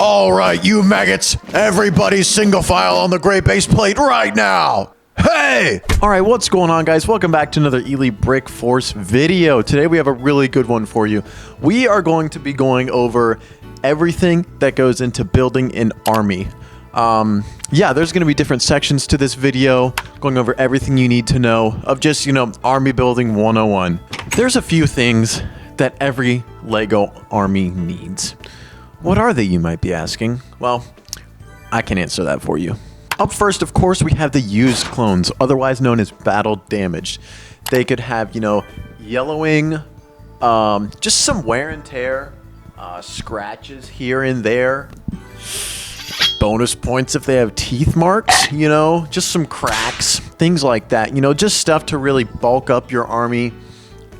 All right, you maggots, everybody single file on the gray base plate right now. Hey! All right, what's going on, guys? Welcome back to another Ely Brick Force video. Today we have a really good one for you. We are going to be going over everything that goes into building an army. Yeah, there's going to be different sections to this video, going over everything you need to know of just, army building 101. There's a few things that every Lego army needs. What are they, you might be asking? Well, I can answer that for you. Up first, of course, we have the used clones, otherwise known as battle damaged. They could have, yellowing, just some wear and tear, scratches here and there. Bonus points if they have teeth marks, just some cracks, things like that. Just stuff to really bulk up your army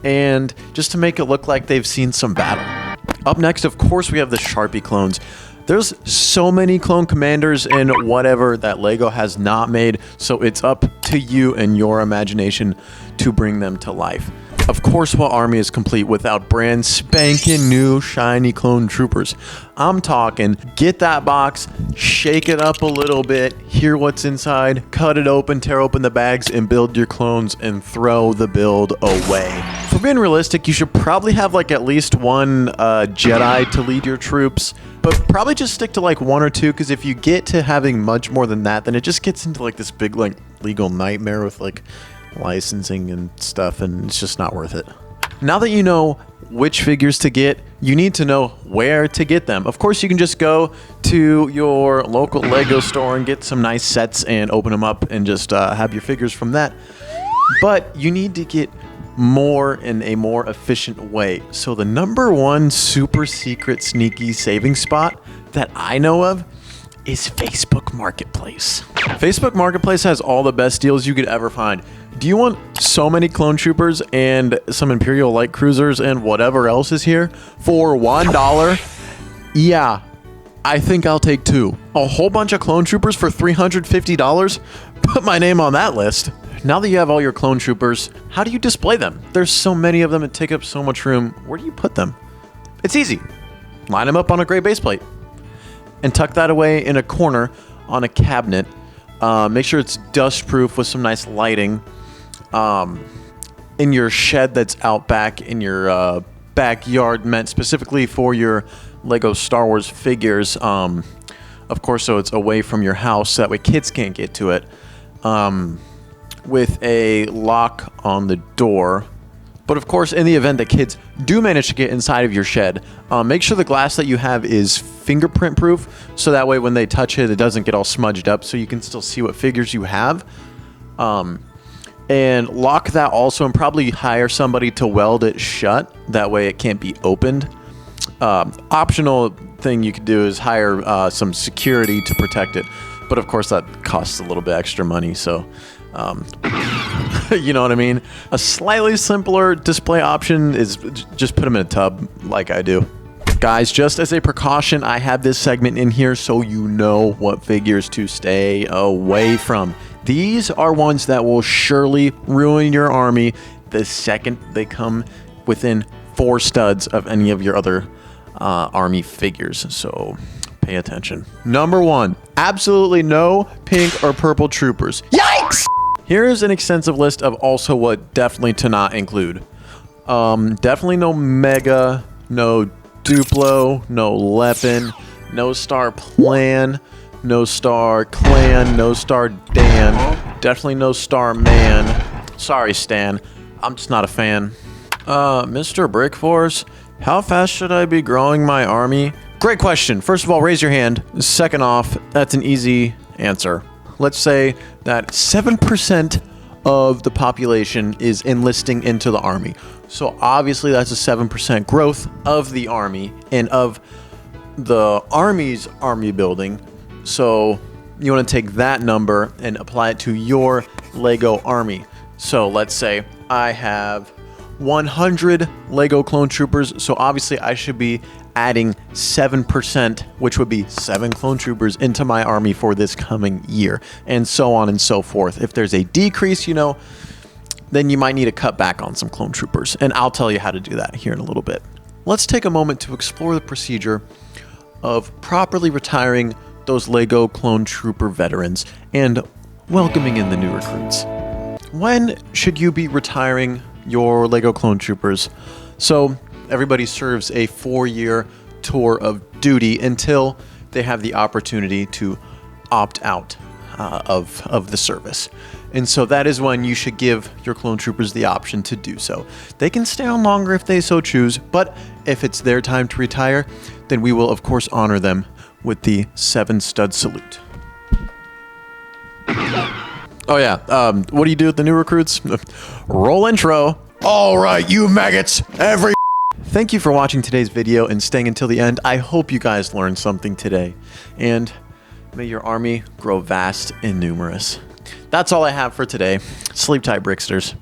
and just to make it look like they've seen some battle. Up next, of course, we have the Sharpie clones. There's so many clone commanders in whatever that Lego has not made, so it's up to you and your imagination to bring them to life. Of course, what army is complete without brand spanking new shiny clone troopers? I'm talking, get that box, shake it up a little bit, hear what's inside, cut it open, tear open the bags, and build your clones and throw the build away. For being realistic, you should probably have at least one Jedi to lead your troops, but probably just stick to one or two, because if you get to having much more than that, then it just gets into this big legal nightmare with licensing and stuff, and it's just not worth it. Now that you know which figures to get, you need to know where to get them. Of course, you can just go to your local Lego store and get some nice sets and open them up and just have your figures from that. But you need to get more in a more efficient way. So the number one super secret sneaky saving spot that I know of is Facebook Marketplace. Facebook Marketplace has all the best deals you could ever find. Do you want so many clone troopers and some Imperial light cruisers and whatever else is here for $1? Yeah, I think I'll take two. A whole bunch of clone troopers for $350? Put my name on that list. Now that you have all your clone troopers, how do you display them? There's so many of them and take up so much room. Where do you put them? It's easy. Line them up on a gray base plate and tuck that away in a corner on a cabinet. Make sure it's dust proof with some nice lighting. In your shed that's out back in your backyard, meant specifically for your Lego Star Wars figures. Of course, so it's away from your house, so that way kids can't get to it. With a lock on the door. But of course, in the event that kids do manage to get inside of your shed, make sure the glass that you have is fingerprint proof, so that way when they touch it, it doesn't get all smudged up, so you can still see what figures you have. And lock that also, and probably hire somebody to weld it shut. That way it can't be opened. Optional thing you could do is hire some security to protect it. But of course that costs a little bit extra money, so you know what I mean? A slightly simpler display option is just put them in a tub like I do. Guys, just as a precaution, I have this segment in here so you know what figures to stay away from. These are ones that will surely ruin your army the second they come within 4 studs of any of your other army figures. So pay attention. Number 1, absolutely no pink or purple troopers. Yikes! Here's an extensive list of also what definitely to not include. Definitely no Mega, no Duplo, no Lepin, no Star Plan, no Star Clan, no Star Dan, definitely no Star Man. Sorry, Stan. I'm just not a fan. Mr. Brick Force, how fast should I be growing my army? Great question. First of all, raise your hand. Second off, that's an easy answer. Let's say that 7% of the population is enlisting into the army. So obviously that's a 7% growth of the army and of the army's army building. So you want to take that number and apply it to your Lego army. So let's say I have 100 Lego clone troopers. So obviously I should be adding 7%, which would be 7 clone troopers into my army for this coming year, and so on and so forth. If there's a decrease, then you might need to cut back on some clone troopers, and I'll tell you how to do that here in a little bit. Let's take a moment to explore the procedure of properly retiring those LEGO Clone Trooper veterans and welcoming in the new recruits. When should you be retiring your LEGO Clone Troopers? So everybody serves a 4-year tour of duty until they have the opportunity to opt out of the service. And so that is when you should give your Clone Troopers the option to do so. They can stay on longer if they so choose, but if it's their time to retire, then we will of course honor them with the 7-stud salute. Oh yeah, what do you do with the new recruits? Roll intro. All right, you maggots, Thank you for watching today's video and staying until the end. I hope you guys learned something today, and may your army grow vast and numerous. That's all I have for today. Sleep tight, Bricksters.